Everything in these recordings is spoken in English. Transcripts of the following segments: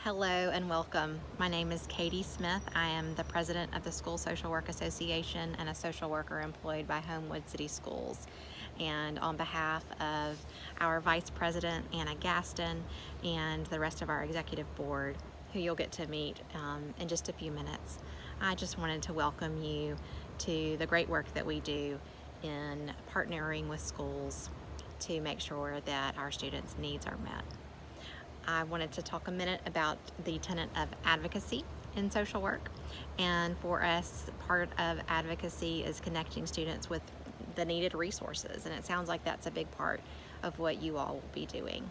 Hello and welcome. My name is Katie Smith. I am the president of the School Social Work Association and a social worker employed by Homewood City Schools. And on behalf of our vice president, Anna Gaston, and the rest of our executive board, who you'll get to meet in just a few minutes, I just wanted to welcome you to the great work that we do in partnering with schools to make sure that our students' needs are met. I wanted to talk a minute about the tenet of advocacy in social work. And for us, part of advocacy is connecting students with the needed resources. And it sounds like that's a big part of what you all will be doing.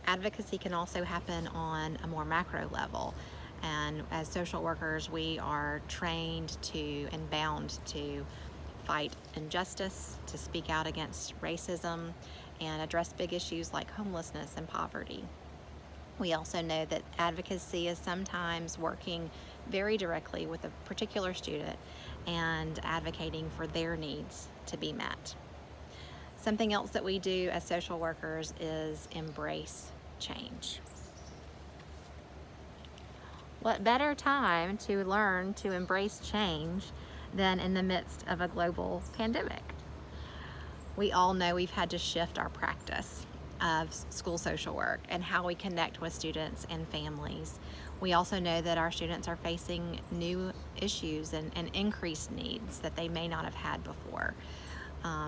Advocacy can also happen on a more macro level. And as social workers, we are trained to and bound to fight injustice, to speak out against racism, and address big issues like homelessness and poverty. We also know that advocacy is sometimes working very directly with a particular student and advocating for their needs to be met. Something else that we do as social workers is embrace change. What better time to learn to embrace change than in the midst of a global pandemic? We all know we've had to shift our practice of school social work and how we connect with students and families. We also know that our students are facing new issues and increased needs that they may not have had before,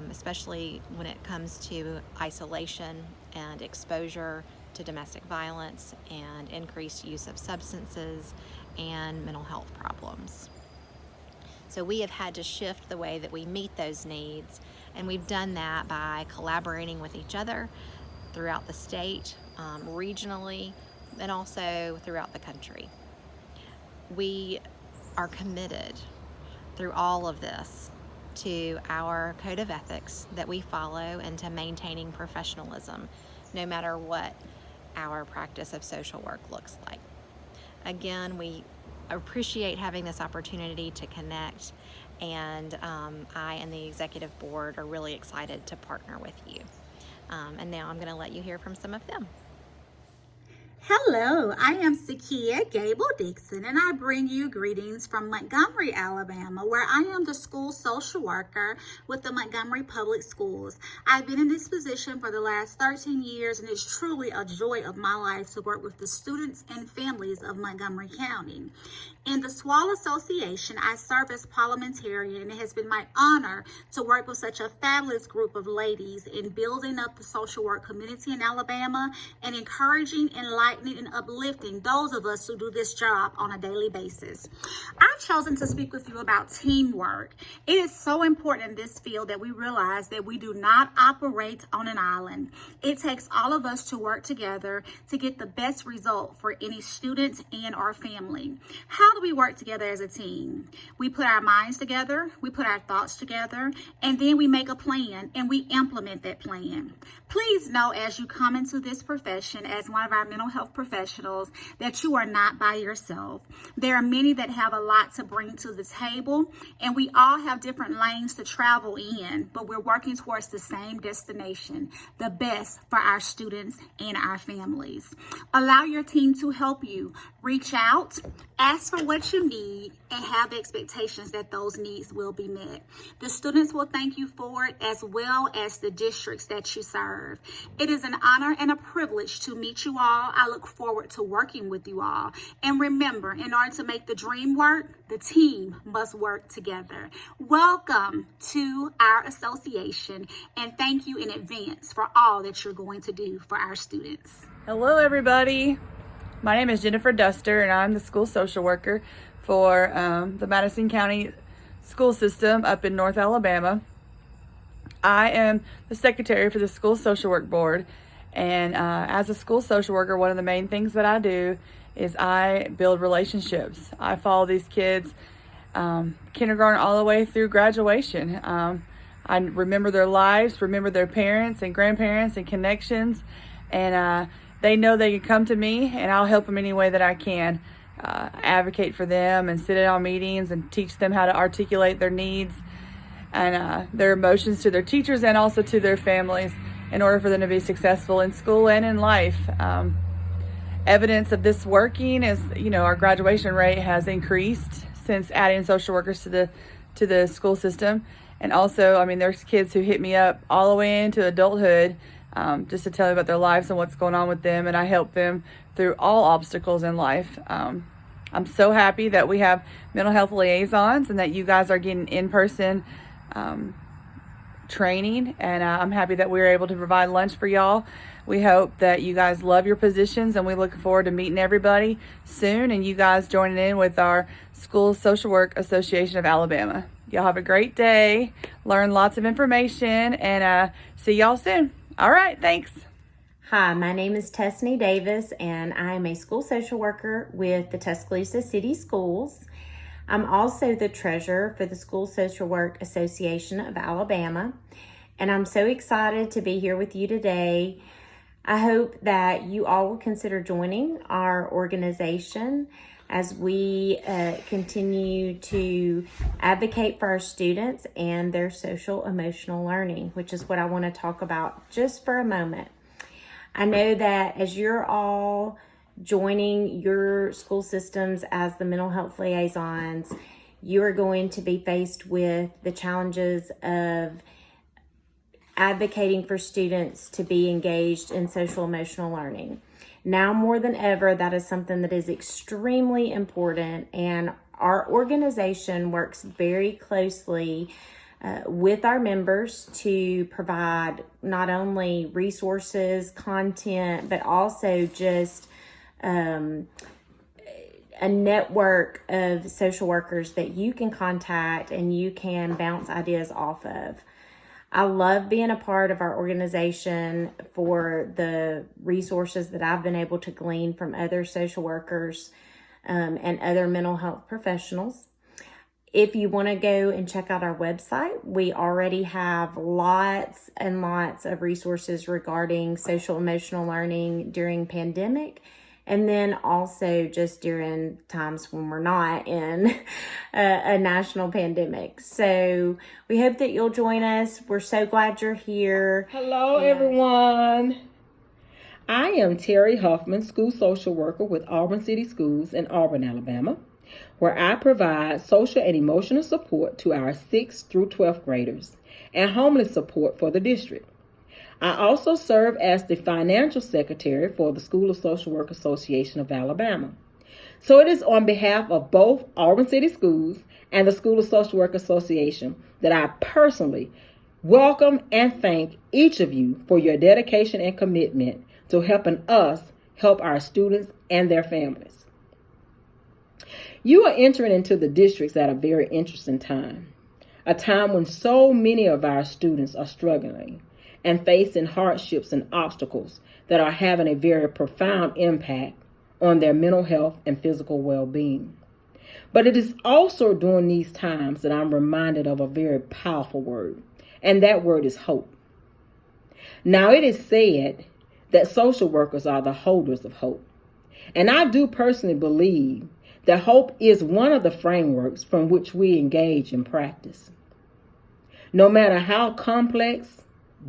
especially when it comes to isolation and exposure to domestic violence and increased use of substances and mental health problems. So we have had to shift the way that we meet those needs, and we've done that by collaborating with each other throughout the state, regionally, and also throughout the country. We are committed through all of this to our code of ethics that we follow and to maintaining professionalism, no matter what our practice of social work looks like. Again, we appreciate having this opportunity to connect, and I and the executive board are really excited to partner with you. And now I'm going to let you hear from some of them. Hello, I am Sakia Gable Dixon, and I bring you greetings from Montgomery, Alabama, where I am the school social worker with the Montgomery Public Schools. I've been in this position for the last 13 years, and it's truly a joy of my life to work with the students and families of Montgomery County. In the SWAL Association, I serve as parliamentarian, and it has been my honor to work with such a fabulous group of ladies in building up the social work community in Alabama and encouraging, enlightening, and uplifting those of us who do this job on a daily basis. I've chosen to speak with you about teamwork. It is so important in this field that we realize that we do not operate on an island. It takes all of us to work together to get the best result for any student and our family. How do we work together as a team? We put our minds together, we put our thoughts together, and then we make a plan and we implement that plan. Please know as you come into this profession as one of our mental health professionals that you are not by yourself. There are many that have a lot to bring to the table, and we all have different lanes to travel in, but we're working towards the same destination, the best for our students and our families. Allow your team to help you. Reach out, ask for what you need, and have expectations that those needs will be met. The students will thank you for it, as well as the districts that you serve. It is an honor and a privilege to meet you all. I look forward to working with you all. And remember, in order to make the dream work, the team must work together. Welcome to our association, and thank you in advance for all that you're going to do for our students. Hello, everybody. My name is Jennifer Duster, and I'm the school social worker for the Madison County school system up in North Alabama. I am the secretary for the school social work board, and as a school social worker, one of the main things that I do is I build relationships. I follow these kids kindergarten all the way through graduation. I remember their lives, remember their parents and grandparents and connections, and they know they can come to me, and I'll help them any way that I can. Advocate for them and sit in on meetings and teach them how to articulate their needs and their emotions to their teachers and also to their families in order for them to be successful in school and in life. evidence of this working is, our graduation rate has increased since adding social workers to the school system. And also, there's kids who hit me up all the way into adulthood, just to tell me about their lives and what's going on with them, and I help them through all obstacles in life. I'm so happy that we have mental health liaisons and that you guys are getting in-person training, and I'm happy that we're able to provide lunch for y'all. We hope that you guys love your positions, and we look forward to meeting everybody soon and you guys joining in with our School Social Work Association of Alabama. Y'all have a great day, learn lots of information, and see y'all soon. All right, thanks. Hi, my name is Tess Davis, and I am a school social worker with the Tuscaloosa City Schools. I'm also the treasurer for the School Social Work Association of Alabama, and I'm so excited to be here with you today. I hope that you all will consider joining our organization as we continue to advocate for our students and their social emotional learning, which is what I want to talk about just for a moment. I know that as you're all joining your school systems as the mental health liaisons, you are going to be faced with the challenges of advocating for students to be engaged in social emotional learning. Now more than ever, that is something that is extremely important, and our organization works very closely with our members to provide not only resources, content, but also just a network of social workers that you can contact and you can bounce ideas off of. I love being a part of our organization for the resources that I've been able to glean from other social workers and other mental health professionals. If you want to go and check out our website, we already have lots and lots of resources regarding social emotional learning during pandemic, and then also just during times when we're not in a national pandemic. So we hope that you'll join us. We're so glad you're here. Hello, everyone. I am Terry Huffman, school social worker with Auburn City Schools in Auburn, Alabama, where I provide social and emotional support to our 6th through 12th graders and homeless support for the district. I also serve as the financial secretary for the School of Social Work Association of Alabama. So it is on behalf of both Auburn City Schools and the School of Social Work Association that I personally welcome and thank each of you for your dedication and commitment to helping us help our students and their families. You are entering into the districts at a very interesting time, a time when so many of our students are struggling and facing hardships and obstacles that are having a very profound impact on their mental health and physical well-being. But it is also during these times that I'm reminded of a very powerful word, and that word is hope. Now, it is said that social workers are the holders of hope, and I do personally believe that hope is one of the frameworks from which we engage in practice. No matter how complex,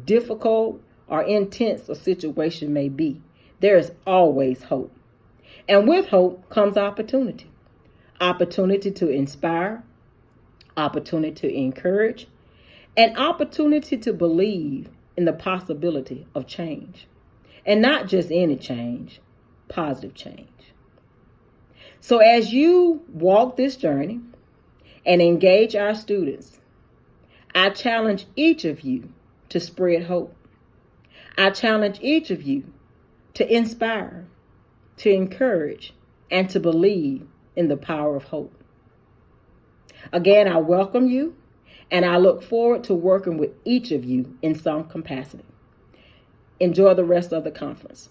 difficult, or intense a situation may be, there is always hope. And with hope comes opportunity. Opportunity to inspire, opportunity to encourage, and opportunity to believe in the possibility of change. And not just any change, positive change. So as you walk this journey and engage our students, I challenge each of you to spread hope. I challenge each of you to inspire, to encourage, and to believe in the power of hope. Again, I welcome you, and I look forward to working with each of you in some capacity. Enjoy the rest of the conference.